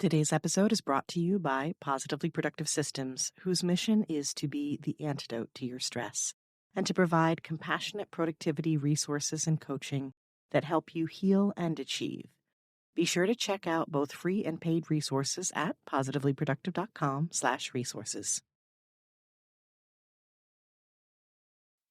Today's episode is brought to you by Positively Productive Systems, whose mission is to be the antidote to your stress and to provide compassionate productivity resources and coaching that help you heal and achieve. Be sure to check out both free and paid resources at positivelyproductive.com/resources.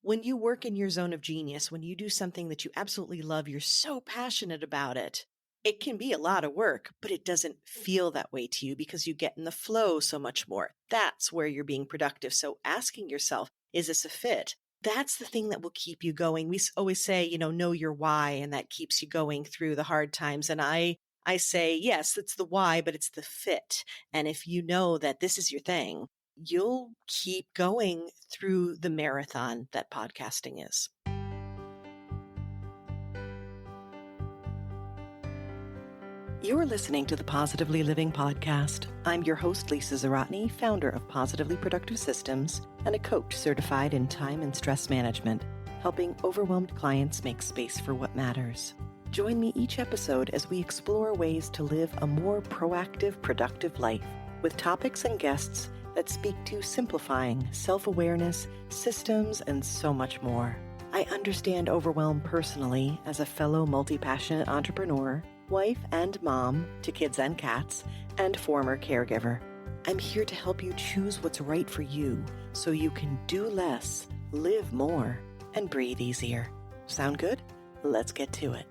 When you work in your zone of genius, when you do something that you absolutely love, you're so passionate about it. It can be a lot of work, but it doesn't feel that way to you because you get in the flow so much more. That's where you're being productive. So asking yourself, is this a fit? That's the thing that will keep you going. We always say, know your why, and that keeps you going through the hard times. And I say, yes, it's the why, but it's the fit. And if you know that this is your thing, you'll keep going through the marathon that podcasting is. You're listening to the Positively Living Podcast. I'm your host, Lisa Zaratny, founder of Positively Productive Systems and a coach certified in time and stress management, helping overwhelmed clients make space for what matters. Join me each episode as we explore ways to live a more proactive, productive life with topics and guests that speak to simplifying self-awareness, systems, and so much more. I understand overwhelm personally as a fellow multi-passionate entrepreneur, wife and mom to kids and cats, and former caregiver. I'm here to help you choose what's right for you so you can do less, live more, and breathe easier. Sound good? Let's get to it.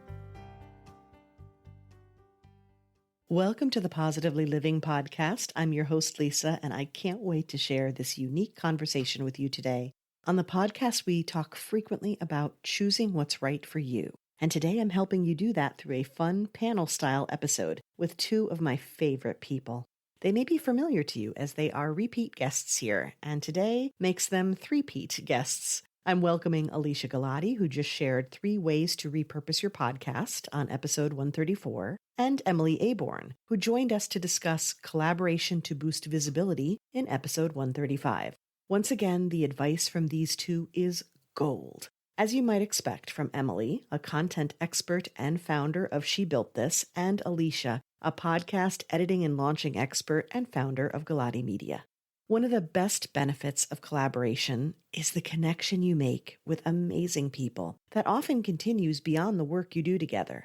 Welcome to the Positively Living Podcast. I'm your host, Lisa, and I can't wait to share this unique conversation with you today. On the podcast, we talk frequently about choosing what's right for you. And today I'm helping you do that through a fun panel-style episode with two of my favorite people. They may be familiar to you as they are repeat guests here, and today makes them three-peat guests. I'm welcoming Alesia Galati, who just shared 3 ways to repurpose your podcast on episode 134, and Emily Aborn, who joined us to discuss collaboration to boost visibility in episode 135. Once again, the advice from these two is gold. As you might expect from Emily, a content expert and founder of She Built This, and Alesia, a podcast editing and launching expert and founder of Galati Media. One of the best benefits of collaboration is the connection you make with amazing people that often continues beyond the work you do together.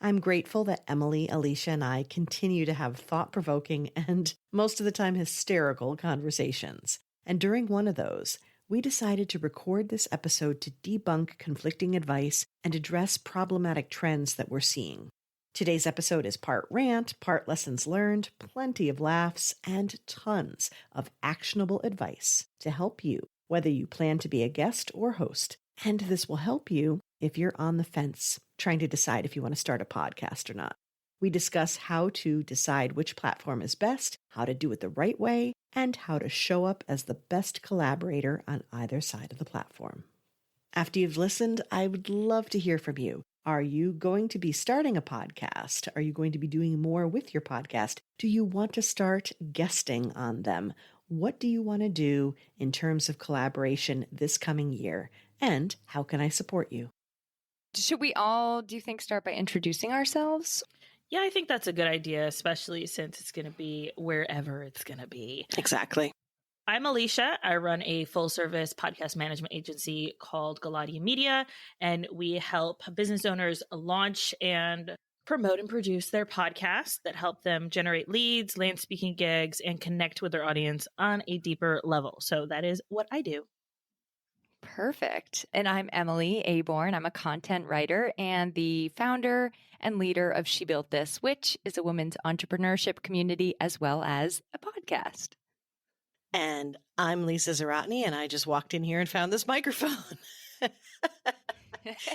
I'm grateful that Emily, Alesia, and I continue to have thought-provoking and most of the time hysterical conversations. And during one of those, we decided to record this episode to debunk conflicting advice and address problematic trends that we're seeing. Today's episode is part rant, part lessons learned, plenty of laughs, and tons of actionable advice to help you, whether you plan to be a guest or host. And this will help you if you're on the fence, trying to decide if you want to start a podcast or not. We discuss how to decide which platform is best, how to do it the right way, and how to show up as the best collaborator on either side of the platform. After you've listened, I would love to hear from you. Are you going to be starting a podcast? Are you going to be doing more with your podcast? Do you want to start guesting on them? What do you want to do in terms of collaboration this coming year? And how can I support you? Should we all, do you think, start by introducing ourselves? Yeah, I think that's a good idea, especially since it's going to be wherever it's going to be. Exactly. I'm Alesia. I run a full-service podcast management agency called Galati Media, and we help business owners launch and promote and produce their podcasts that help them generate leads, land speaking gigs, and connect with their audience on a deeper level. So that is what I do. Perfect. And I'm Emily Aborn. I'm a content writer and the founder and leader of She Built This, which is a women's entrepreneurship community as well as a podcast. And I'm Lisa Zaratny, and I just walked in here and found this microphone.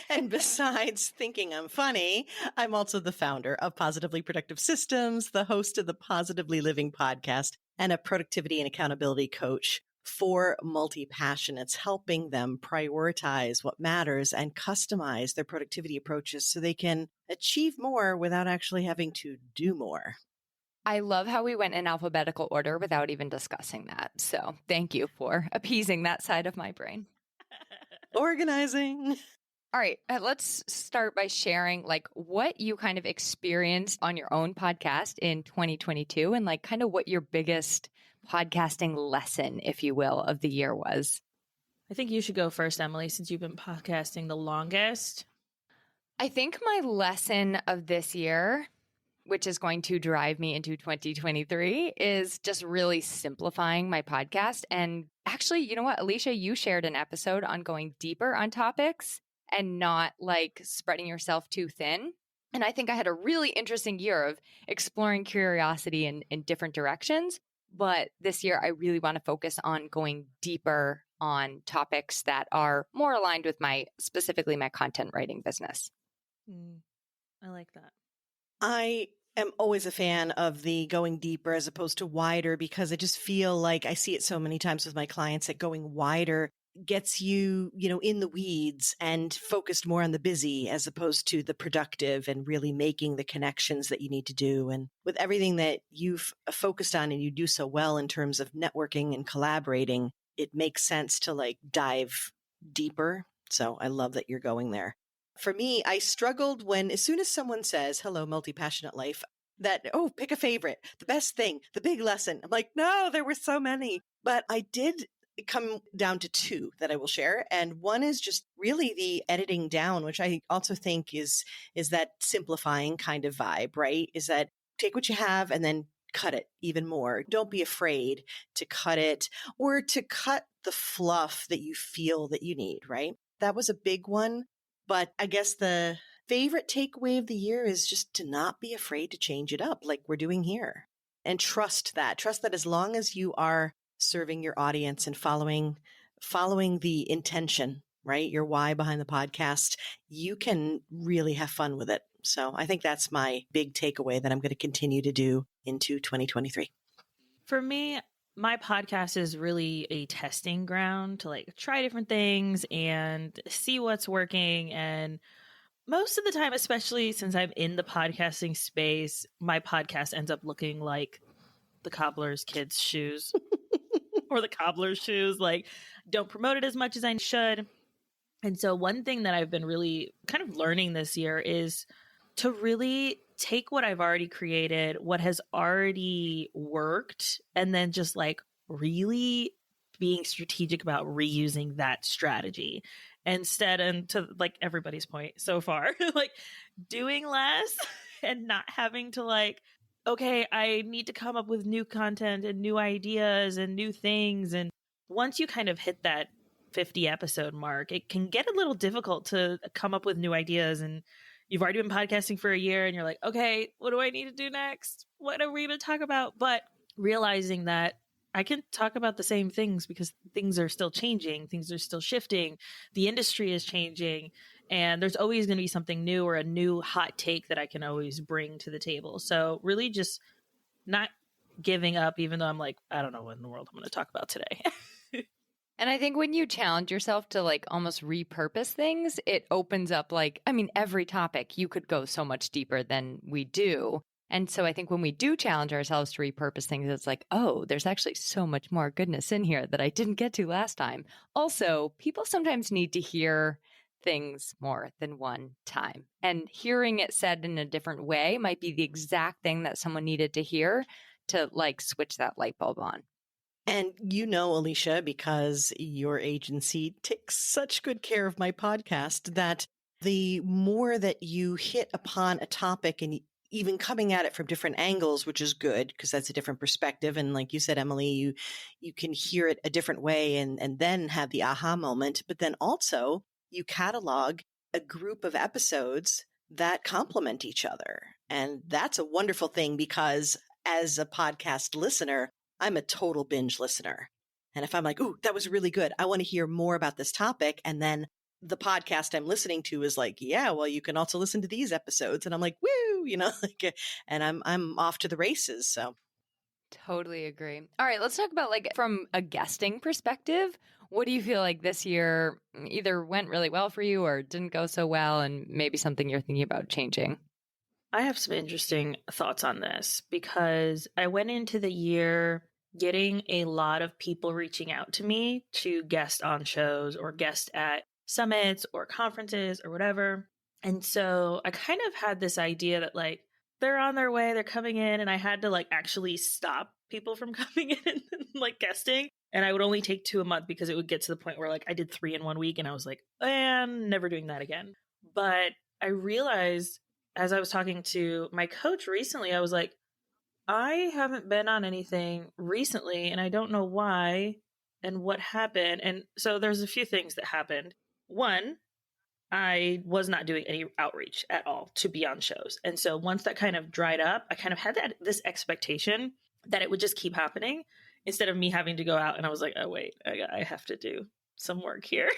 And besides thinking I'm funny, I'm also the founder of Positively Productive Systems, the host of the Positively Living Podcast, and a productivity and accountability coach for multi-passionates, helping them prioritize what matters and customize their productivity approaches so they can achieve more without actually having to do more. I love how we went in alphabetical order without even discussing that. So thank you for appeasing that side of my brain. Organizing. All right, let's start by sharing like what you kind of experienced on your own podcast in 2022 and like kind of what your biggest podcasting lesson, if you will, of the year was. I think you should go first, Emily, since you've been podcasting the longest. I think my lesson of this year, which is going to drive me into 2023, is just really simplifying my podcast. And actually, you know what, Alesia, you shared an episode on going deeper on topics and not like spreading yourself too thin. And I think I had a really interesting year of exploring curiosity in different directions. But this year, I really want to focus on going deeper on topics that are more aligned with specifically my content writing business. I like that. I am always a fan of the going deeper as opposed to wider because I just feel like I see it so many times with my clients that going wider gets you, in the weeds and focused more on the busy as opposed to the productive and really making the connections that you need to do. And with everything that you've focused on and you do so well in terms of networking and collaborating, it makes sense to like dive deeper. So I love that you're going there. For me, I struggled when, as soon as someone says, hello, multi-passionate life, pick a favorite, the best thing, the big lesson. I'm like, no, there were so many. But I did come down to two that I will share. And one is just really the editing down, which I also think is that simplifying kind of vibe, right? Is that take what you have and then cut it even more. Don't be afraid to cut it or to cut the fluff that you feel that you need, right? That was a big one. But I guess the favorite takeaway of the year is just to not be afraid to change it up like we're doing here and trust that as long as you are serving your audience and following the intention, right? Your why behind the podcast, you can really have fun with it. So I think that's my big takeaway that I'm going to continue to do into 2023. For me, my podcast is really a testing ground to like try different things and see what's working. And most of the time, especially since I'm in the podcasting space, my podcast ends up looking like the cobbler's kids' shoes or the cobbler's shoes. Like, don't promote it as much as I should. And so one thing that I've been really kind of learning this year is to really take what I've already created, what has already worked, and then just like really being strategic about reusing that strategy instead. And to like everybody's point so far, like doing less and not having to like, okay, I need to come up with new content and new ideas and new things. And once you kind of hit that 50 episode mark, it can get a little difficult to come up with new ideas. And you've already been podcasting for a year and you're like, okay, what do I need to do next? What are we going to talk about? But realizing that I can talk about the same things because things are still changing. Things are still shifting. The industry is changing. And there's always going to be something new or a new hot take that I can always bring to the table. So really just not giving up, even though I'm like, I don't know what in the world I'm going to talk about today. And I think when you challenge yourself to like almost repurpose things, it opens up like, I mean, every topic you could go so much deeper than we do. And so I think when we do challenge ourselves to repurpose things, it's like, oh, there's actually so much more goodness in here that I didn't get to last time. Also, people sometimes need to hear things more than one time. And hearing it said in a different way might be the exact thing that someone needed to hear to like switch that light bulb on. And Alesia, because your agency takes such good care of my podcast, that the more that you hit upon a topic and even coming at it from different angles, which is good because that's a different perspective. And like you said, Emily, you can hear it a different way and then have the aha moment. But then also you catalog a group of episodes that complement each other. And that's a wonderful thing because as a podcast listener, I'm a total binge listener. And if I'm like, ooh, that was really good, I want to hear more about this topic. And then the podcast I'm listening to is like, yeah, well, you can also listen to these episodes. And I'm like, woo, and I'm off to the races. So totally agree. All right, let's talk about like from a guesting perspective. What do you feel like this year either went really well for you or didn't go so well, and maybe something you're thinking about changing? I have some interesting thoughts on this because I went into the year getting a lot of people reaching out to me to guest on shows or guest at summits or conferences or whatever. And so I kind of had this idea that like they're on their way, they're coming in, and I had to like actually stop people from coming in and like guesting. And I would only take 2 a month because it would get to the point where like I did 3 in 1 week and I was like, I'm never doing that again. But I realized as I was talking to my coach recently, I was like, I haven't been on anything recently and I don't know why and what happened. And so there's a few things that happened. One, I was not doing any outreach at all to be on shows. And so once that kind of dried up, I kind of had this expectation that it would just keep happening instead of me having to go out. And I was like, oh, wait, I have to do some work here.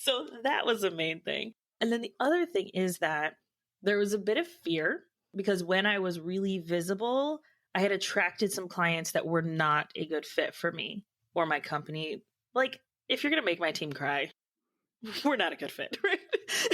So that was the main thing. And then the other thing is that there was a bit of fear because when I was really visible, I had attracted some clients that were not a good fit for me or my company. Like, if you're going to make my team cry, we're not a good fit, right?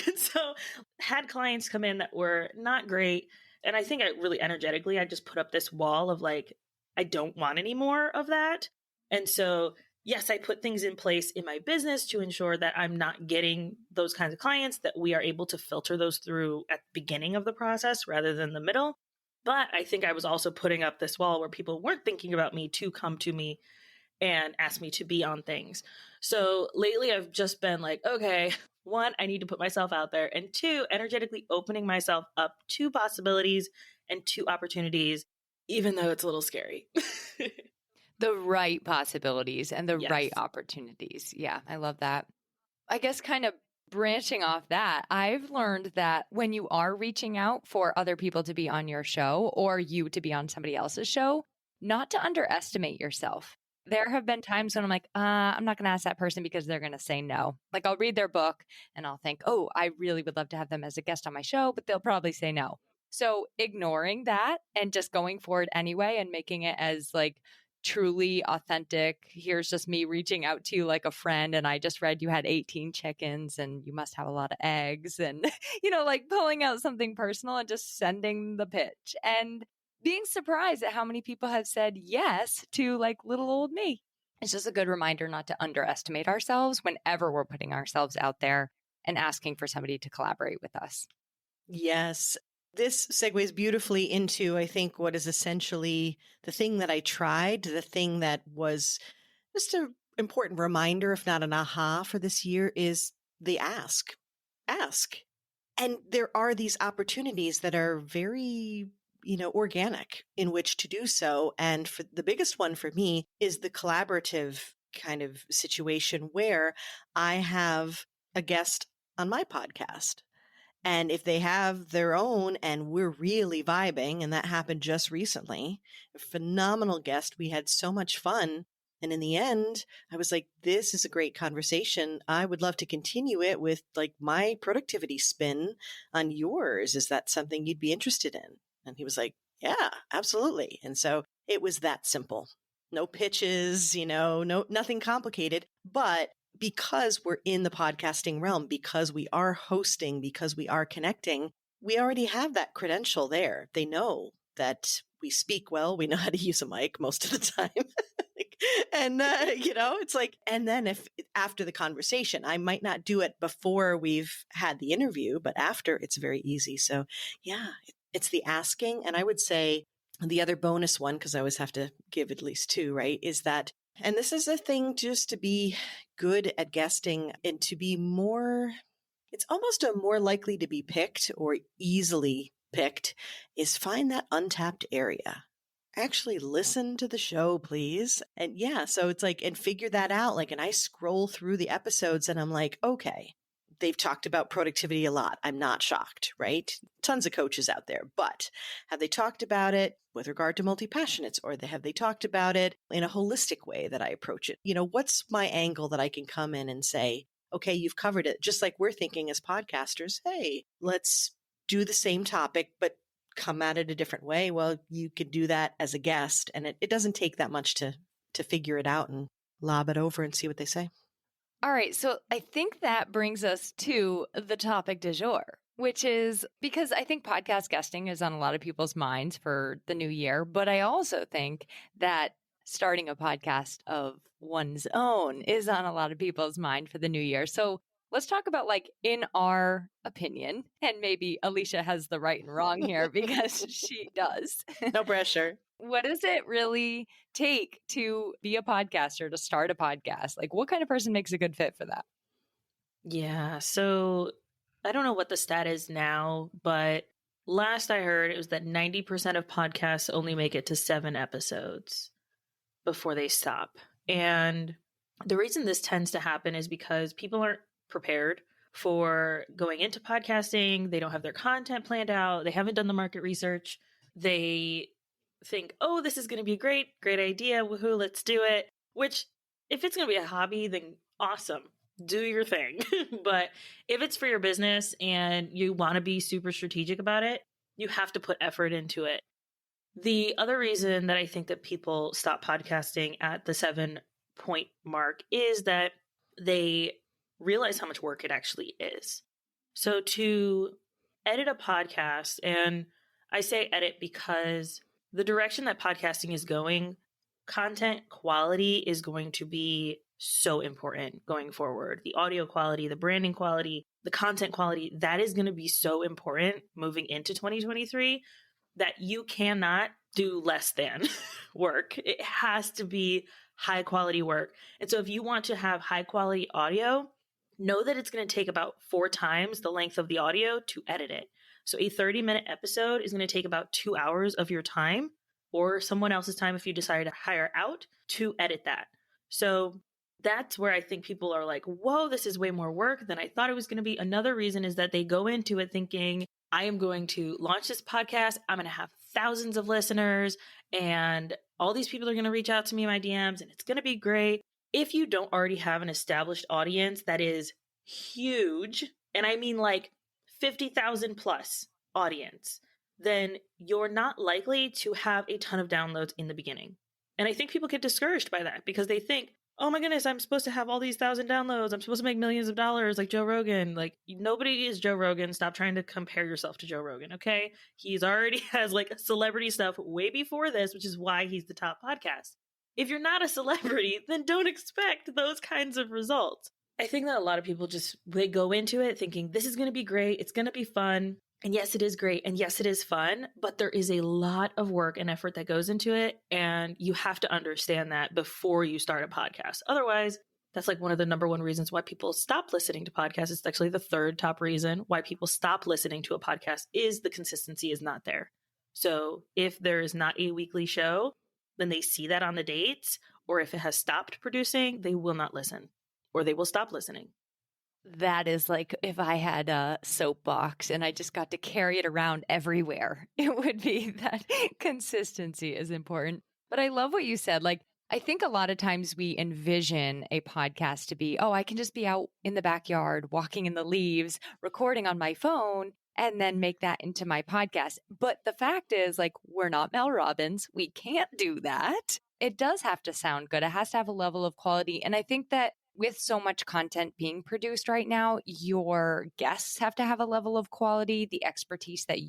And so had clients come in that were not great. And I think I really energetically, I just put up this wall of like, I don't want any more of that. And so, yes, I put things in place in my business to ensure that I'm not getting those kinds of clients, that we are able to filter those through at the beginning of the process rather than the middle. But I think I was also putting up this wall where people weren't thinking about me to come to me and ask me to be on things. So lately I've just been like, okay, 1, I need to put myself out there. And 2, energetically opening myself up to possibilities and to opportunities, even though it's a little scary. The right possibilities and the Yes. right opportunities. Yeah, I love that. I guess kind of branching off that, I've learned that when you are reaching out for other people to be on your show or you to be on somebody else's show, not to underestimate yourself. There have been times when I'm like, I'm not going to ask that person because they're going to say no. Like I'll read their book and I'll think, oh, I really would love to have them as a guest on my show, but they'll probably say no. So ignoring that and just going for it anyway and making it as like truly authentic. Here's just me reaching out to you like a friend. And I just read you had 18 chickens and you must have a lot of eggs and, like pulling out something personal and just sending the pitch and being surprised at how many people have said yes to like little old me. It's just a good reminder not to underestimate ourselves whenever we're putting ourselves out there and asking for somebody to collaborate with us. Yes. This segues beautifully into, I think, what is essentially the thing that I tried, the thing that was just an important reminder, if not an aha for this year, is the ask. Ask. And there are these opportunities that are very, organic in which to do so. And for the biggest one for me is the collaborative kind of situation where I have a guest on my podcast. And if they have their own and we're really vibing, and that happened just recently, a phenomenal guest. We had so much fun. And in the end, I was like, this is a great conversation. I would love to continue it with like my productivity spin on yours. Is that something you'd be interested in? And he was like, yeah, absolutely. And so it was that simple. No pitches, nothing complicated, but because we're in the podcasting realm, because we are hosting, because we are connecting, we already have that credential there. They know that we speak well. We know how to use a mic most of the time. And, it's like, and then if after the conversation, I might not do it before we've had the interview, but after it's very easy. So yeah, it's the asking. And I would say the other bonus one, because I always have to give at least 2, right, is that, and this is a thing just to be good at guesting and to be more, it's almost a more likely to be picked or easily picked, is find that untapped area. Actually listen to the show, please. And yeah, so it's like, and figure that out. Like, and I scroll through the episodes and I'm like, okay, they've talked about productivity a lot. I'm not shocked, right? Tons of coaches out there, but have they talked about it with regard to multi-passionates, or have they talked about it in a holistic way that I approach it? What's my angle that I can come in and say, okay, you've covered it. Just like we're thinking as podcasters, hey, let's do the same topic, but come at it a different way. Well, you could do that as a guest, and it doesn't take that much to figure it out and lob it over and see what they say. All right. So I think that brings us to the topic du jour, which is because I think podcast guesting is on a lot of people's minds for the new year. But I also think that starting a podcast of one's own is on a lot of people's mind for the new year. So let's talk about like in our opinion, and maybe Alesia has the right and wrong here because she does. No pressure. What does it really take to be a podcaster, to start a podcast? Like what kind of person makes a good fit for that? Yeah. So I don't know what the stat is now, but last I heard it was that 90% of podcasts only make it to 7 episodes before they stop. And the reason this tends to happen is because people aren't prepared for going into podcasting. They don't have their content planned out. They haven't done the market research. They think, oh, this is going to be great idea. Woohoo, let's do it. Which, if it's going to be a hobby, then awesome. Do your thing. But if it's for your business and you want to be super strategic about it, you have to put effort into it. The other reason that I think that people stop podcasting at the 7-point mark is that they realize how much work it actually is. So to edit a podcast, and I say edit because the direction that podcasting is going, content quality is going to be so important going forward. The audio quality, the branding quality, the content quality, that is going to be so important moving into 2023 that you cannot do less than work. It has to be high quality work. And so if you want to have high quality audio, know that it's going to take about 4 times the length of the audio to edit it. So a 30-minute episode is going to take about 2 hours of your time or someone else's time if you decide to hire out to edit that. So that's where I think people are like, whoa, this is way more work than I thought it was going to be. Another reason is that they go into it thinking, I am going to launch this podcast. I'm going to have thousands of listeners and all these people are going to reach out to me in my DMs and it's going to be great. If you don't already have an established audience that is huge, and I mean like 50,000 plus audience, then you're not likely to have a ton of downloads in the beginning. And I think people get discouraged by that because they think, oh my goodness, I'm supposed to have all these 1,000 downloads. I'm supposed to make millions of dollars like Joe Rogan. Like nobody is Joe Rogan. Stop trying to compare yourself to Joe Rogan, okay? He's already has like celebrity stuff way before this, which is why he's the top podcast. If you're not a celebrity, then don't expect those kinds of results. I think that a lot of people they go into it thinking this is going to be great. It's going to be fun. And yes, it is great. And yes, it is fun, but there is a lot of work and effort that goes into it. And you have to understand that before you start a podcast. Otherwise, that's like one of the number one reasons why people stop listening to podcasts. It's actually the third top reason why people stop listening to a podcast is the consistency is not there. So if there is not a weekly show, then they see that on the dates, or if it has stopped producing, they will not listen or they will stop listening. That is like if I had a soapbox and I just got to carry it around everywhere, it would be that consistency is important. But I love what you said. Like, I think a lot of times we envision a podcast to be, oh, I can just be out in the backyard, walking in the leaves, recording on my phone, and then make that into my podcast. But the fact is, like, we're not Mel Robbins. We can't do that. It does have to sound good. It has to have a level of quality. And I think that with so much content being produced right now, your guests have to have a level of quality, the expertise that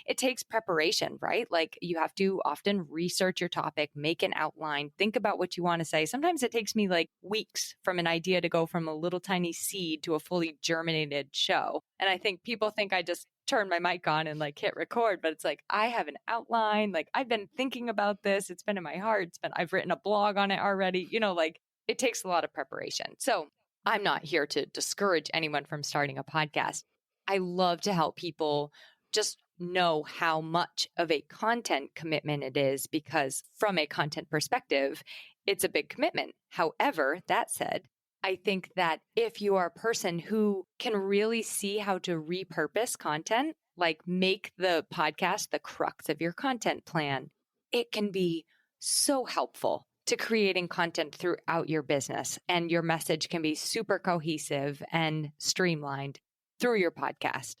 it takes preparation, right? Like you have to often research your topic, make an outline, think about what you want to say. Sometimes it takes me like weeks from an idea to go from a little tiny seed to a fully germinated show. And I think people think I just turn my mic on and like hit record, but it's like, I have an outline. Like I've been thinking about this. It's been in my heart. I've written a blog on it already, like it takes a lot of preparation. So I'm not here to discourage anyone from starting a podcast. I love to help people just know how much of a content commitment it is, because from a content perspective, it's a big commitment. However, that said, I think that if you are a person who can really see how to repurpose content, like make the podcast the crux of your content plan, it can be so helpful to creating content throughout your business, and your message can be super cohesive and streamlined through your podcast.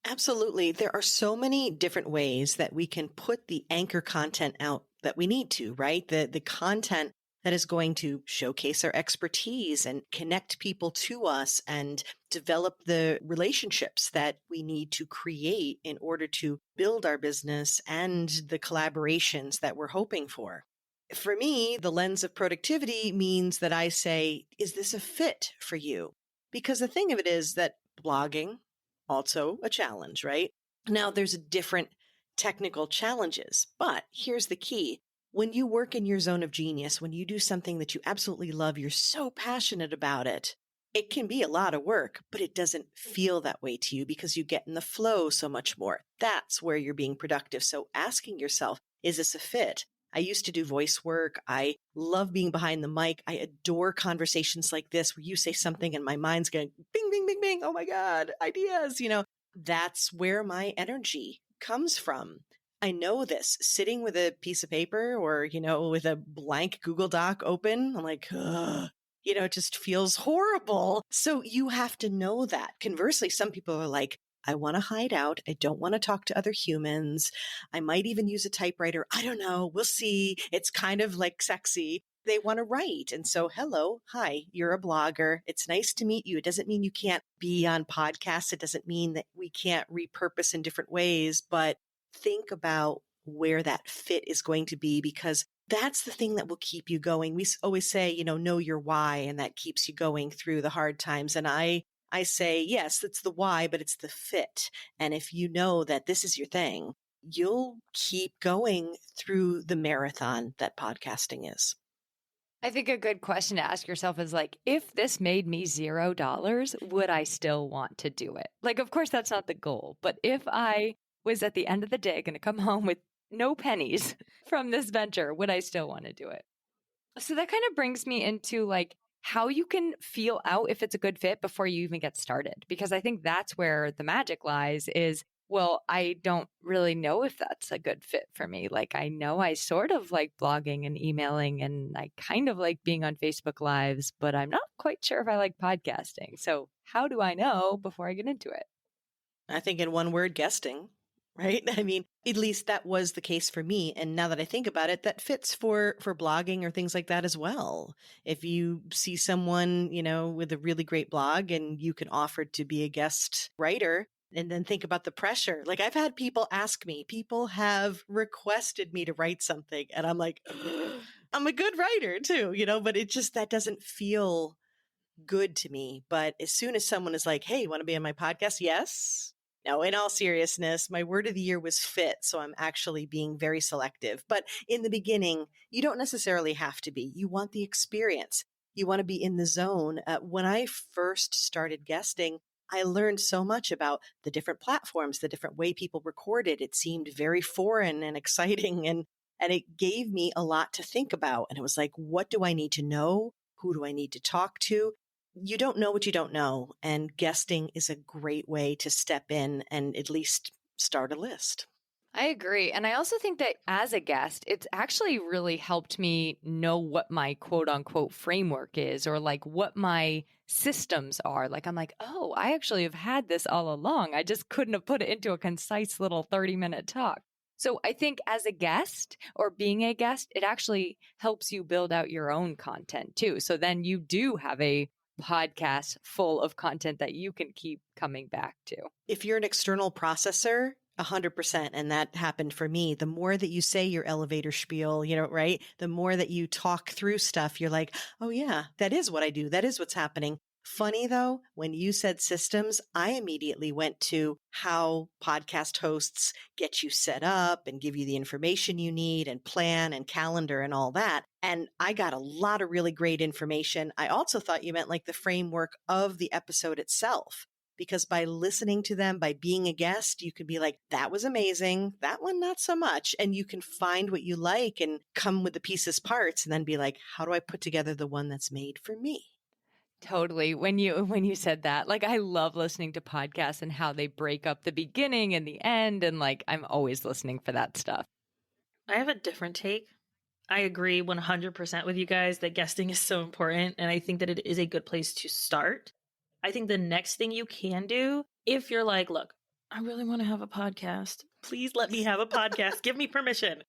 Absolutely. There are so many different ways that we can put the anchor content out that we need to, right? The content that is going to showcase our expertise and connect people to us and develop the relationships that we need to create in order to build our business and the collaborations that we're hoping for. For me, the lens of productivity means that I say, is this a fit for you? Because the thing of it is that blogging, also a challenge, right? Now there's different technical challenges, but here's the key. When you work in your zone of genius, when you do something that you absolutely love, you're so passionate about it, it can be a lot of work, but it doesn't feel that way to you because you get in the flow so much more. That's where you're being productive. So asking yourself, is this a fit? I used to do voice work. I love being behind the mic. I adore conversations like this where you say something and my mind's going bing, bing, bing, bing. Oh my God, ideas, that's where my energy comes from. I know this sitting with a piece of paper or, with a blank Google Doc open. I'm like, ugh. It just feels horrible. So you have to know that. Conversely, some people are like, I want to hide out. I don't want to talk to other humans. I might even use a typewriter. I don't know. We'll see. It's kind of like sexy. They want to write. And so, hello, hi, you're a blogger. It's nice to meet you. It doesn't mean you can't be on podcasts. It doesn't mean that we can't repurpose in different ways, but think about where that fit is going to be, because that's the thing that will keep you going. We always say, know your why, and that keeps you going through the hard times. And I say, yes, it's the why, but it's the fit. And if you know that this is your thing, you'll keep going through the marathon that podcasting is. I think a good question to ask yourself is like, if this made me $0, would I still want to do it? Like, of course, that's not the goal. But if I was at the end of the day going to come home with no pennies from this venture, would I still want to do it? So that kind of brings me into like how you can feel out if it's a good fit before you even get started. Because I think that's where the magic lies is, well, I don't really know if that's a good fit for me. Like, I know I sort of like blogging and emailing, and I kind of like being on Facebook Lives, but I'm not quite sure if I like podcasting. So how do I know before I get into it? I think in one word, guesting, right? I mean, at least that was the case for me. And now that I think about it, that fits for blogging or things like that as well. If you see someone, with a really great blog and you can offer to be a guest writer, and then think about the pressure. Like, I've had people ask me, people have requested me to write something. And I'm like, I'm a good writer too, but it just, that doesn't feel good to me. But as soon as someone is like, hey, you want to be on my podcast? Yes. No, in all seriousness, my word of the year was fit. So I'm actually being very selective. But in the beginning, you don't necessarily have to be. You want the experience. You want to be in the zone. When I first started guesting, I learned so much about the different platforms, the different way people recorded. It seemed very foreign and exciting, and it gave me a lot to think about. And it was like, what do I need to know? Who do I need to talk to? You don't know what you don't know. And guesting is a great way to step in and at least start a list. I agree. And I also think that as a guest, it's actually really helped me know what my quote unquote framework is, or like what my systems are. Like, I'm like, oh, I actually have had this all along. I just couldn't have put it into a concise little 30-minute talk. So I think as a guest or being a guest, it actually helps you build out your own content too. So then you do have a podcast full of content that you can keep coming back to. If you're an external processor, 100%. And that happened for me. The more that you say your elevator spiel, right? The more that you talk through stuff, you're like, oh yeah, that is what I do. That is what's happening. Funny though, when you said systems, I immediately went to how podcast hosts get you set up and give you the information you need and plan and calendar and all that. And I got a lot of really great information. I also thought you meant like the framework of the episode itself. Because by listening to them, by being a guest, you could be like, that was amazing. That one, not so much. And you can find what you like and come with the pieces parts and then be like, how do I put together the one that's made for me? Totally. When you said that, like, I love listening to podcasts and how they break up the beginning and the end. And like, I'm always listening for that stuff. I have a different take. I agree 100% with you guys that guesting is so important. And I think that it is a good place to start. I think the next thing you can do, if you're like, look, I really want to have a podcast. Please let me have a podcast. Give me permission.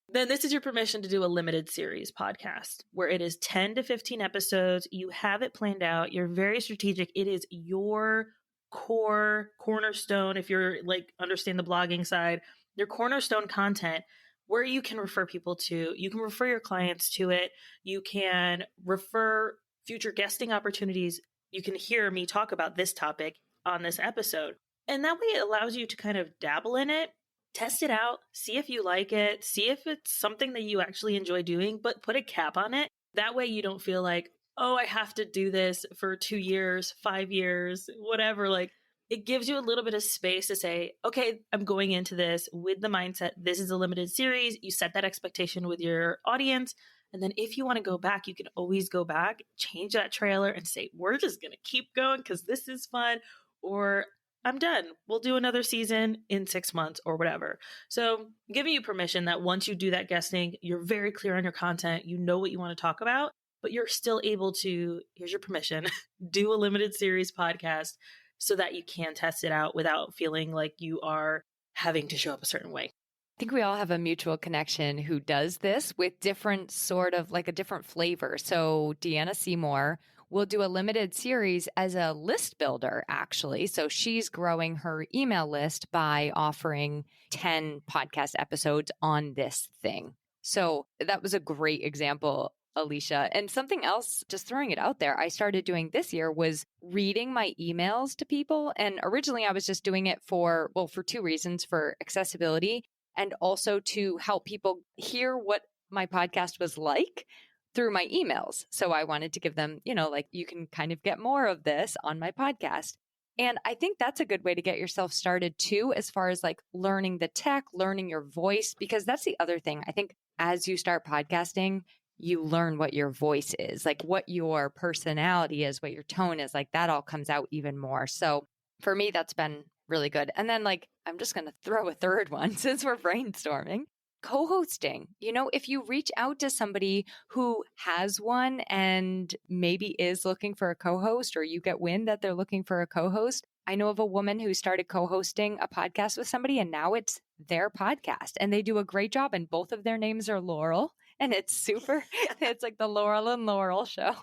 Then this is your permission to do a limited series podcast where it is 10 to 15 episodes. You have it planned out. You're very strategic. It is your core cornerstone. If you're like, understand the blogging side, your cornerstone content where you can refer people to, you can refer your clients to it. You can refer future guesting opportunities you can hear me talk about this topic on this episode. And that way it allows you to kind of dabble in it, test it out, see if you like it, see if it's something that you actually enjoy doing, but put a cap on it. That way you don't feel like, oh, I have to do this for 2 years, 5 years, whatever. Like, it gives you a little bit of space to say, okay, I'm going into this with the mindset, this is a limited series. You set that expectation with your audience. And then if you want to go back, you can always go back, change that trailer and say, we're just going to keep going because this is fun. Or I'm done. We'll do another season in 6 months or whatever. So giving you permission that once you do that guesting, you're very clear on your content. You know what you want to talk about, but you're still able to, here's your permission, do a limited series podcast so that you can test it out without feeling like you are having to show up a certain way. I think we all have a mutual connection who does this with different sort of like a different flavor. So Deanna Seymour will do a limited series as a list builder, actually. So she's growing her email list by offering 10 podcast episodes on this thing. So that was a great example, Alesia. And something else, just throwing it out there, I started doing this year was reading my emails to people. And originally I was just doing it for 2 reasons: for accessibility and also to help people hear what my podcast was like through my emails. So I wanted to give them, like, you can kind of get more of this on my podcast. And I think that's a good way to get yourself started too, as far as like learning the tech, learning your voice, because that's the other thing. I think as you start podcasting, you learn what your voice is, like what your personality is, what your tone is, like that all comes out even more. So for me, that's been really good. And then like, I'm just going to throw a third one since we're brainstorming. Co-hosting. If you reach out to somebody who has one and maybe is looking for a co-host, or you get wind that they're looking for a co-host. I know of a woman who started co-hosting a podcast with somebody and now it's their podcast and they do a great job, and both of their names are Laurel, and it's super, it's like the Laurel and Laurel show.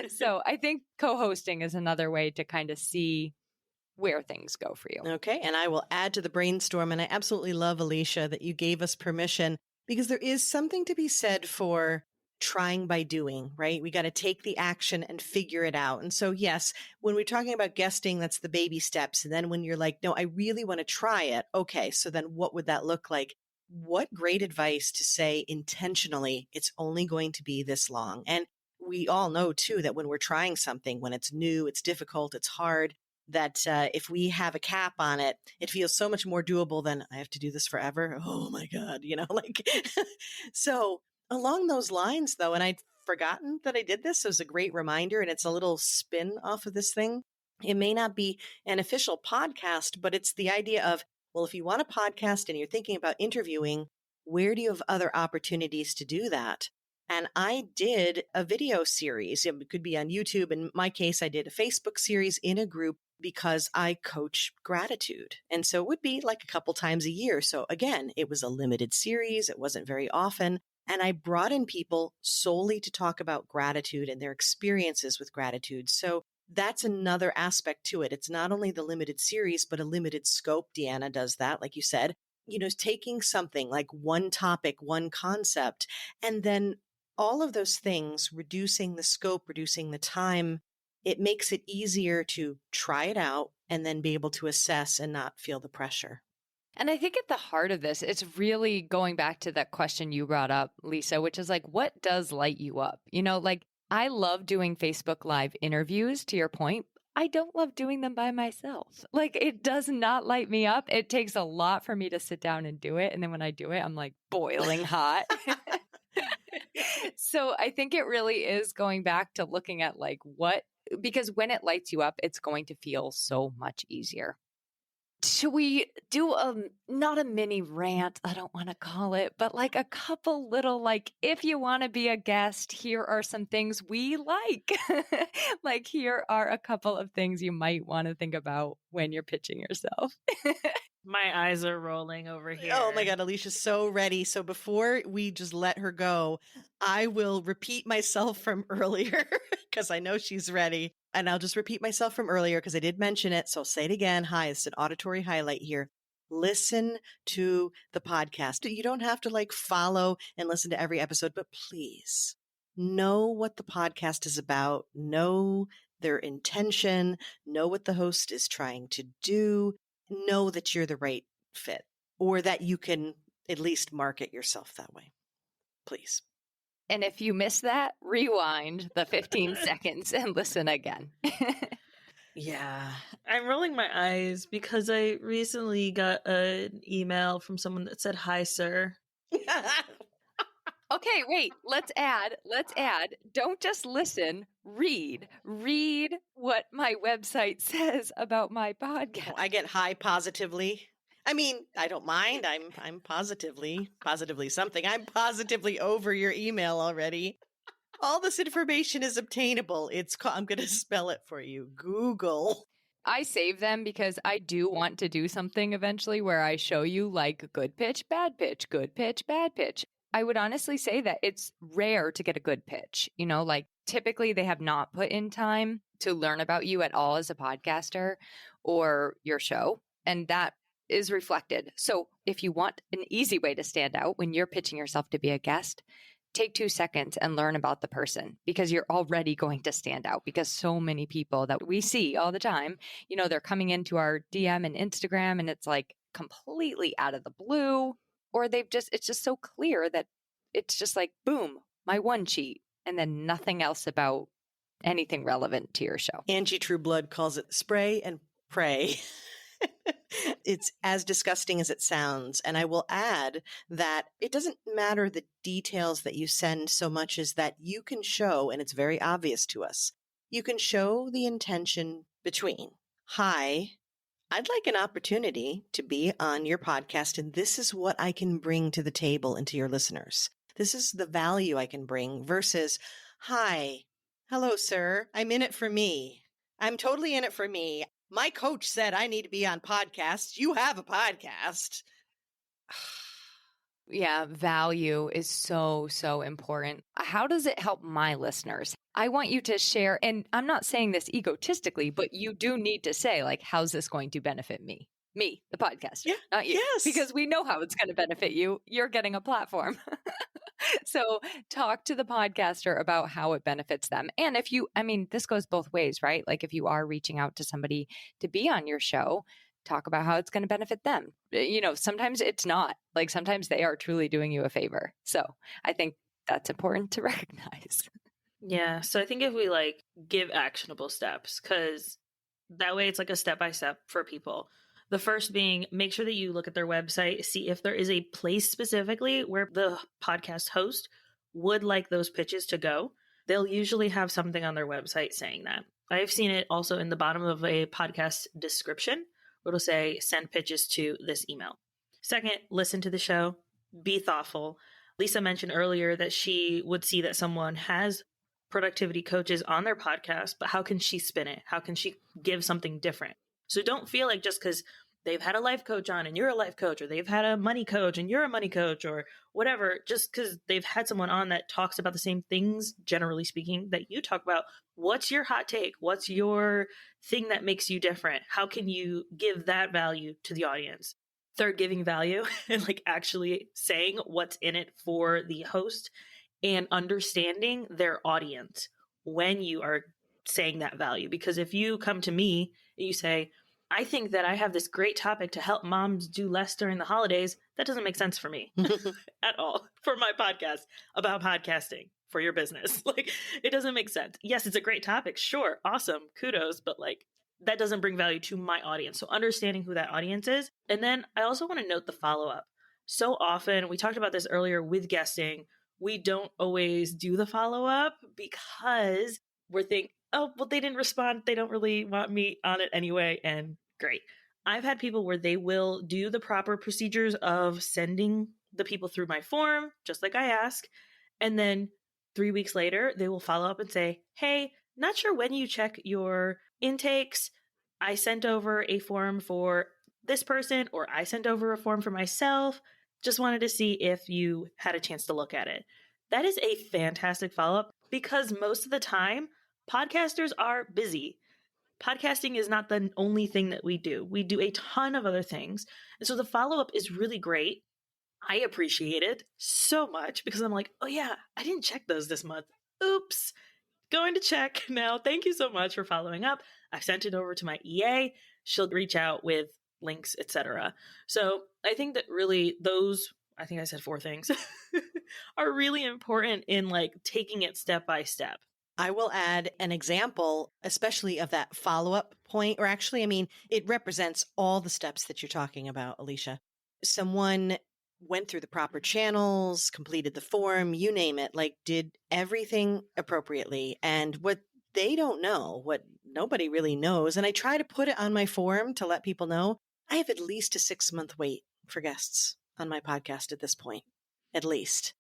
So I think co-hosting is another way to kind of see where things go for you. Okay. And I will add to the brainstorm. And I absolutely love, Alesia, that you gave us permission, because there is something to be said for trying by doing, right? We got to take the action and figure it out. And so, yes, when we're talking about guesting, that's the baby steps. And then when you're like, no, I really want to try it. Okay. So then what would that look like? What great advice to say intentionally, it's only going to be this long. And we all know too, that when we're trying something, when it's new, it's difficult, it's hard, that if we have a cap on it, it feels so much more doable than I have to do this forever. Oh my God, like, so along those lines though, and I'd forgotten that I did this. So it was a great reminder, and it's a little spin off of this thing. It may not be an official podcast, but it's the idea of, well, if you want a podcast and you're thinking about interviewing, where do you have other opportunities to do that? And I did a video series. It could be on YouTube. In my case, I did a Facebook series in a group because I coach gratitude. And so it would be like a couple times a year. So again, it was a limited series. It wasn't very often. And I brought in people solely to talk about gratitude and their experiences with gratitude. So that's another aspect to it. It's not only the limited series, but a limited scope. Deanna does that, like you said, taking something like one topic, one concept, and then all of those things, reducing the scope, reducing the time, it makes it easier to try it out and then be able to assess and not feel the pressure. And I think at the heart of this, it's really going back to that question you brought up, Lisa, which is like, what does light you up? Like I love doing Facebook Live interviews, to your point. I don't love doing them by myself. Like it does not light me up. It takes a lot for me to sit down and do it. And then when I do it, I'm like boiling hot. So I think it really is going back to looking at like because when it lights you up, it's going to feel so much easier. Should we do not a mini rant, I don't want to call it, but like a couple little, like, if you want to be a guest, here are some things we like. Like, here are a couple of things you might want to think about when you're pitching yourself. My eyes are rolling over here. Oh my God, Alesia's so ready. So before we just let her go, I will repeat myself from earlier because I know she's ready. And I'll just repeat myself from earlier because I did mention it. So I'll say it again. Hi, it's an auditory highlight here. Listen to the podcast. You don't have to like follow and listen to every episode, but please know what the podcast is about. Know their intention, know what the host is trying to do, know that you're the right fit, or that you can at least market yourself that way. Please. And if you miss that, rewind the 15 seconds and listen again. Yeah, I'm rolling my eyes because I recently got an email from someone that said, "Hi, sir." Okay, wait, let's add, don't just listen, read what my website says about my podcast. I get high positively. I mean, I don't mind. I'm positively something. I'm positively over your email already. All this information is obtainable. I'm going to spell it for you. Google. I save them because I do want to do something eventually where I show you like good pitch, bad pitch, good pitch, bad pitch. I would honestly say that it's rare to get a good pitch. You know, like typically they have not put in time to learn about you at all as a podcaster or your show. And that is reflected. So if you want an easy way to stand out when you're pitching yourself to be a guest, take 2 seconds and learn about the person, because you're already going to stand out, because so many people that we see all the time, you know, they're coming into our DM and Instagram and it's like completely out of the blue, or it's just so clear that it's just like, boom, my one cheat, and then nothing else about anything relevant to your show. Angie Trueblood calls it spray and pray. It's as disgusting as it sounds. And I will add that it doesn't matter the details that you send so much as that you can show, and it's very obvious to us, you can show the intention between, hi, I'd like an opportunity to be on your podcast, and this is what I can bring to the table and to your listeners. This is the value I can bring, versus, hi, hello, sir, I'm in it for me. I'm totally in it for me. My coach said I need to be on podcasts. You have a podcast. Yeah, value is so, so important. How does it help my listeners? I want you to share, and I'm not saying this egotistically, but you do need to say, like, how's this going to benefit me? Me, the podcaster, not you. Yes. Because we know how it's going to benefit you. You're getting a platform. So talk to the podcaster about how it benefits them. And if you, I mean, this goes both ways, right? Like if you are reaching out to somebody to be on your show, talk about how it's going to benefit them. You know, sometimes it's not. Like sometimes they are truly doing you a favor. So I think that's important to recognize. Yeah. So I think if we like give actionable steps, because that way it's like a step by step for people. The first being, make sure that you look at their website, see if there is a place specifically where the podcast host would like those pitches to go. They'll usually have something on their website saying that. I've seen it also in the bottom of a podcast description, where it'll say, send pitches to this email. Second, listen to the show, be thoughtful. Lisa mentioned earlier that she would see that someone has productivity coaches on their podcast, but how can she spin it? How can she give something different? So don't feel like just because they've had a life coach on and you're a life coach, or they've had a money coach and you're a money coach, or whatever, just because they've had someone on that talks about the same things, generally speaking, that you talk about. What's your hot take? What's your thing that makes you different? How can you give that value to the audience? Third, giving value and like actually saying what's in it for the host and understanding their audience when you are saying that value. Because if you come to me and you say, I think that I have this great topic to help moms do less during the holidays, that doesn't make sense for me at all for my podcast about podcasting for your business. Like, it doesn't make sense. Yes, it's a great topic. Sure. Awesome. Kudos. But like, that doesn't bring value to my audience. So understanding who that audience is. And then I also want to note the follow-up. So often, we talked about this earlier with guesting, we don't always do the follow-up because we're thinking, oh, well, they didn't respond. They don't really want me on it anyway. And great. I've had people where they will do the proper procedures of sending the people through my form, just like I ask. And then 3 weeks later, they will follow up and say, hey, not sure when you check your intakes. I sent over a form for this person, or I sent over a form for myself. Just wanted to see if you had a chance to look at it. That is a fantastic follow-up, because most of the time, podcasters are busy. Podcasting is not the only thing that we do. We do a ton of other things. And so the follow-up is really great. I appreciate it so much because I'm like, oh yeah, I didn't check those this month. Oops. going to check now. Thank you so much for following up. I've sent it over to my EA. She'll reach out with links, etc. So I think that really those, I think I said 4 things, are really important in like taking it step by step. I will add an example, especially of that follow-up point, or actually, I mean, it represents all the steps that you're talking about, Alesia. Someone went through the proper channels, completed the form, you name it, like did everything appropriately. And what they don't know, what nobody really knows, and I try to put it on my form to let people know, I have at least a 6-month wait for guests on my podcast at this point, at least.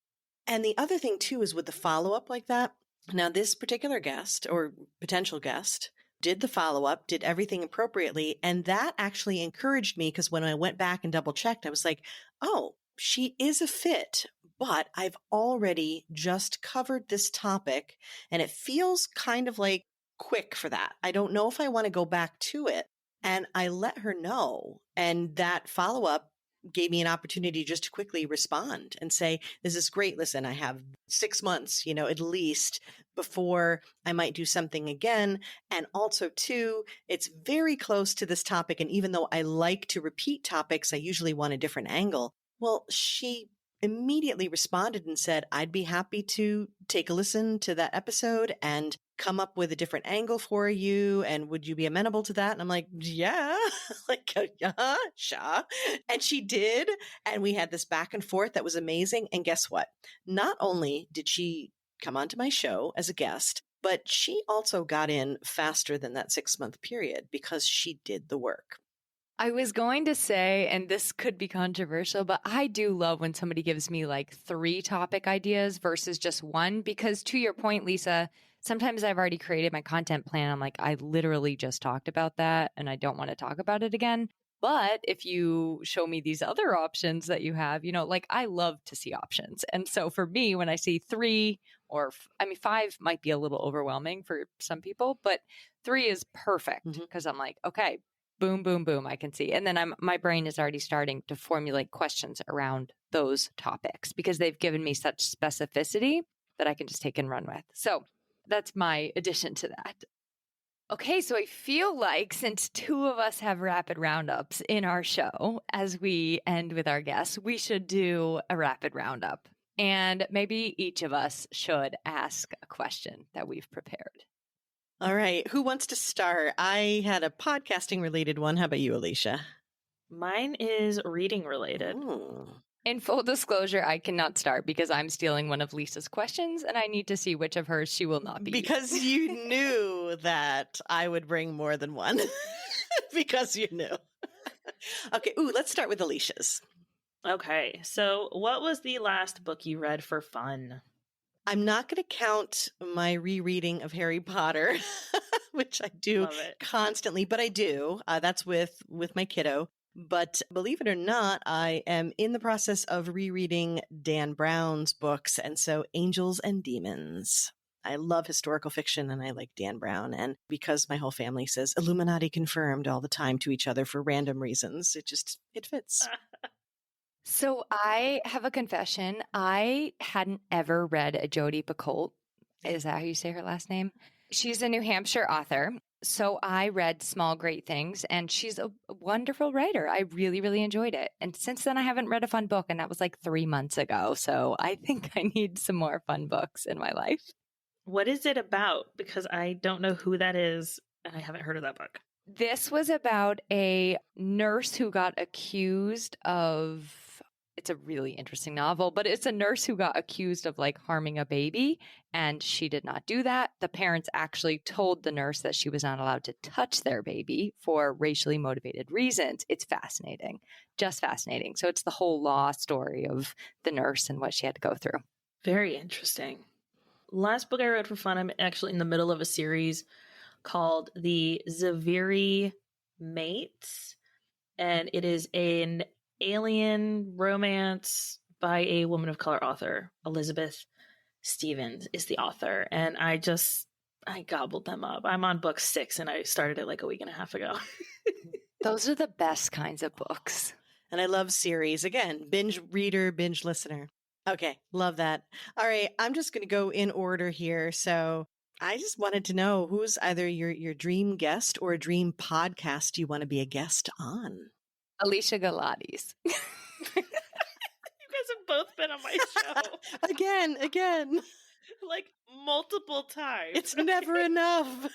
And the other thing too is with the follow-up like that. Now, this particular guest or potential guest did the follow-up, did everything appropriately. And that actually encouraged me because when I went back and double checked, I was like, oh, she is a fit, but I've already just covered this topic and it feels kind of like quick for that. I don't know if I want to go back to it. And I let her know. And that follow-up gave me an opportunity just to quickly respond and say, this is great. Listen, I have 6 months, at least before I might do something again. And also too, it's very close to this topic. And even though I like to repeat topics, I usually want a different angle. Well, she immediately responded and said, I'd be happy to take a listen to that episode and come up with a different angle for you. And would you be amenable to that? And I'm like, yeah, yeah, sure. And she did. And we had this back and forth that was amazing. And guess what? Not only did she come onto my show as a guest, but she also got in faster than that 6-month period because she did the work. I was going to say, and this could be controversial, but I do love when somebody gives me like 3 topic ideas versus just one, because to your point, Lisa, sometimes I've already created my content plan. I'm like, I literally just talked about that and I don't want to talk about it again. But if you show me these other options that you have, like I love to see options. And so for me, when I see 3 or 5 might be a little overwhelming for some people, but 3 is perfect because I'm like, okay, boom, boom, boom, I can see. And then my brain is already starting to formulate questions around those topics because they've given me such specificity that I can just take and run with. So that's my addition to that. Okay, so I feel like since 2 of us have rapid roundups in our show, as we end with our guests, we should do a rapid roundup. And maybe each of us should ask a question that we've prepared. All right. Who wants to start? I had a podcasting related one. How about you, Alesia? Mine is reading related. Ooh. In full disclosure, I cannot start because I'm stealing one of Lisa's questions and I need to see which of hers she will not be. Because you knew that I would bring more than one. Because you knew. Okay. Ooh, let's start with Alesia's. Okay. So what was the last book you read for fun? I'm not going to count my rereading of Harry Potter, which I do constantly, but I do. That's with my kiddo. But believe it or not, I am in the process of rereading Dan Brown's books. And so Angels and Demons. I love historical fiction and I like Dan Brown. And because my whole family says Illuminati confirmed all the time to each other for random reasons, it fits. So I have a confession. I hadn't ever read a Jodi Picoult. Is that how you say her last name? She's a New Hampshire author. So I read Small Great Things and she's a wonderful writer. I really, really enjoyed it. And since then I haven't read a fun book and that was like 3 months ago. So I think I need some more fun books in my life. What is it about? Because I don't know who that is and I haven't heard of that book. This was about a nurse who got accused of, it's a really interesting novel, but it's a nurse who got accused of like harming a baby and she did not do that. The parents actually told the nurse that she was not allowed to touch their baby for racially motivated reasons. It's fascinating, just fascinating. So it's the whole law story of the nurse and what she had to go through. Very interesting. Last book I read for fun, I'm actually in the middle of a series called The Zaviri Mates, and it is an alien romance by a woman of color author. Elizabeth Stevens is the author, and I gobbled them up. I'm on book 6 and I started it like a week and a half ago. Those are the best kinds of books. And I love series. Again, binge reader, binge listener. Okay, love that. All right, I'm just going to go in order here. So I just wanted to know who's either your dream guest or a dream podcast you want to be a guest on. Alesia Galati's. You guys have both been on my show. Again. Like multiple times. It's never enough.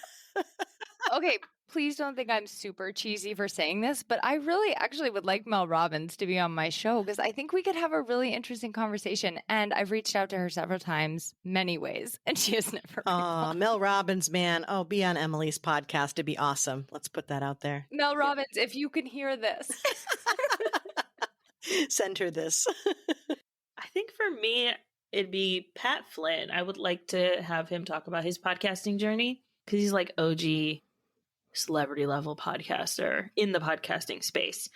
Okay, please don't think I'm super cheesy for saying this, but I really actually would like Mel Robbins to be on my show because I think we could have a really interesting conversation. And I've reached out to her several times, many ways, and she has never. Mel Robbins, man. Oh, be on Emily's podcast. It'd be awesome. Let's put that out there. Mel Robbins, if you can hear this. Send her this. I think for me, it'd be Pat Flynn. I would like to have him talk about his podcasting journey because he's like OG celebrity level podcaster in the podcasting space.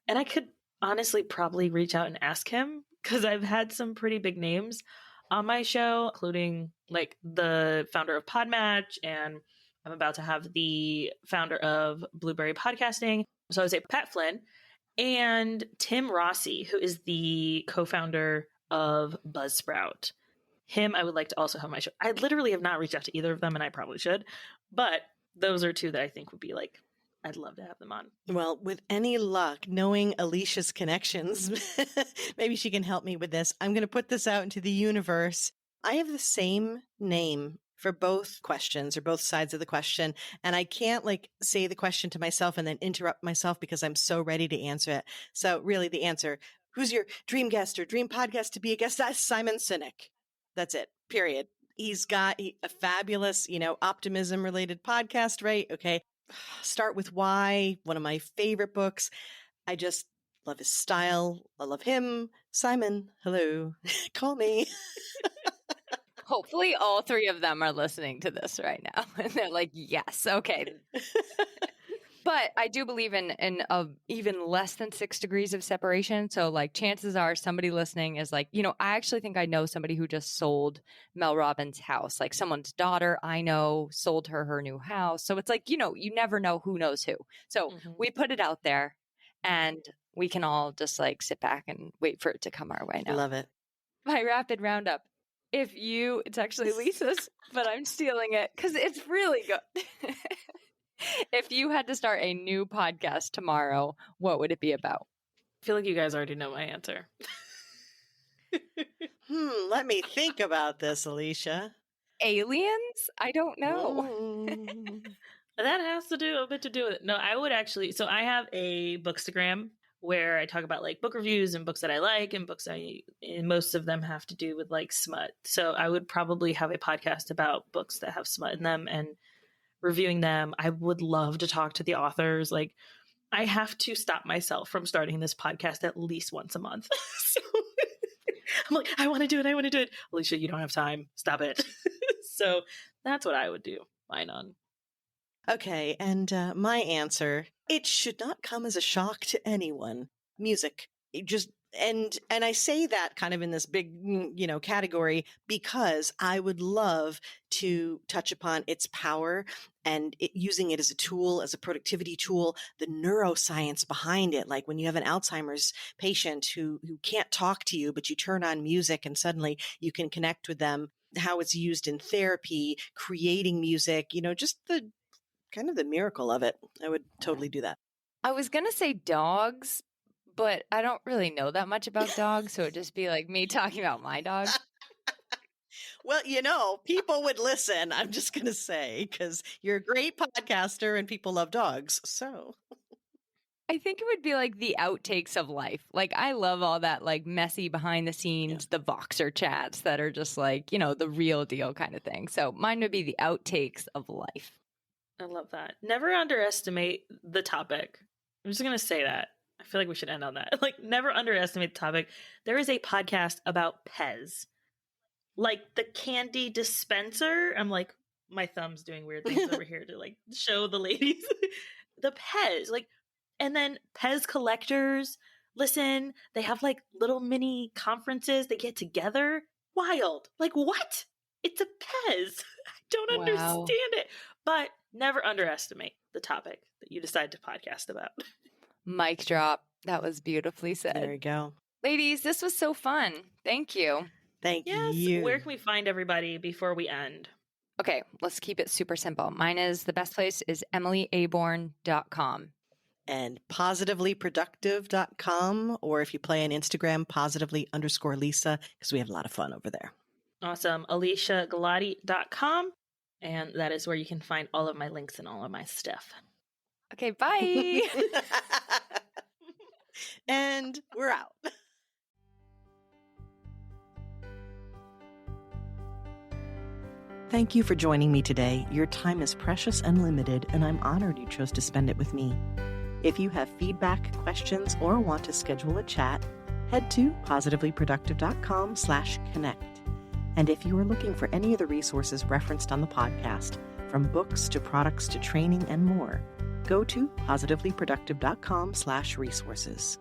And I could honestly probably reach out and ask him because I've had some pretty big names on my show, including like the founder of Podmatch, and I'm about to have the founder of Blueberry Podcasting. So I would say Pat Flynn and Tim Rossi, who is the co-founder of Buzzsprout. Him, I would like to also have on my show. I literally have not reached out to either of them, and I probably should. But those are two that I think would be like, I'd love to have them on. Well, with any luck, knowing Alicia's connections, maybe she can help me with this. I'm going to put this out into the universe. I have the same name for both questions or both sides of the question. And I can't like say the question to myself and then interrupt myself because I'm so ready to answer it. So really the answer, who's your dream guest or dream podcast to be a guest? That's Simon Sinek. That's it. Period. He's got a fabulous, optimism related podcast, right? Okay. Start with Why, one of my favorite books. I just love his style. I love him. Simon, hello. Call me. Hopefully all three of them are listening to this right now. And they're like, yes, okay. But I do believe in even less than 6 degrees of separation. So like chances are somebody listening is like, I actually think I know somebody who just sold Mel Robbins' house. Like someone's daughter I know sold her new house. So it's like, you never know who knows who. So we put it out there and we can all just like sit back and wait for it to come our way now. Love it. My rapid roundup. It's actually Lisa's, but I'm stealing it because it's really good. If you had to start a new podcast tomorrow, what would it be about? I feel like you guys already know my answer. Let me think about this, Alesia. Aliens? I don't know. That has to do a bit to do with it. No, I would actually. So I have a Bookstagram where I talk about like book reviews and books that I like and books and most of them have to do with like smut. So I would probably have a podcast about books that have smut in them and reviewing them. I would love to talk to the authors. Like I have to stop myself from starting this podcast at least once a month. So I'm like, I want to do it. Alesia, you don't have time. Stop it. So that's what I would do mine on. Okay, and my answer, it should not come as a shock to anyone. Music. And I say that kind of in this big, category because I would love to touch upon its power and using it as a tool, as a productivity tool, the neuroscience behind it. Like when you have an Alzheimer's patient who can't talk to you, but you turn on music and suddenly you can connect with them, how it's used in therapy, creating music, just the kind of the miracle of it. I would totally do that. I was going to say dogs, but I don't really know that much about dogs. So it'd just be like me talking about my dog. Well, people would listen. I'm just going to say, because you're a great podcaster and people love dogs. So I think it would be like the outtakes of life. Like I love all that like messy behind the scenes, the Voxer chats that are just like, the real deal kind of thing. So mine would be the outtakes of life. I love that. Never underestimate the topic. I'm just going to say that. I feel like we should end on that. Like, never underestimate the topic. There is a podcast about Pez. Like, the candy dispenser. I'm like, my thumb's doing weird things over here to, like, show the ladies. The Pez. Like, and then Pez collectors. Listen, they have, like, little mini conferences. They get together. Wild. Like, what? It's a Pez. I don't understand it. But never underestimate the topic that you decide to podcast about. Mic drop. That was beautifully said. There you go. Ladies, this was so fun. Thank you. Thank you. Where can we find everybody before we end? Okay, let's keep it super simple. Mine is the best place is emilyaborn.com. And positivelyproductive.com, or if you play on Instagram, positively_Lisa, because we have a lot of fun over there. Awesome. AlesiaGalati.com. And that is where you can find all of my links and all of my stuff. Okay, bye. And we're out. Thank you for joining me today. Your time is precious and limited, and I'm honored you chose to spend it with me. If you have feedback, questions, or want to schedule a chat, head to positivelyproductive.com/connect. And if you are looking for any of the resources referenced on the podcast, from books to products to training and more, go to positivelyproductive.com/resources.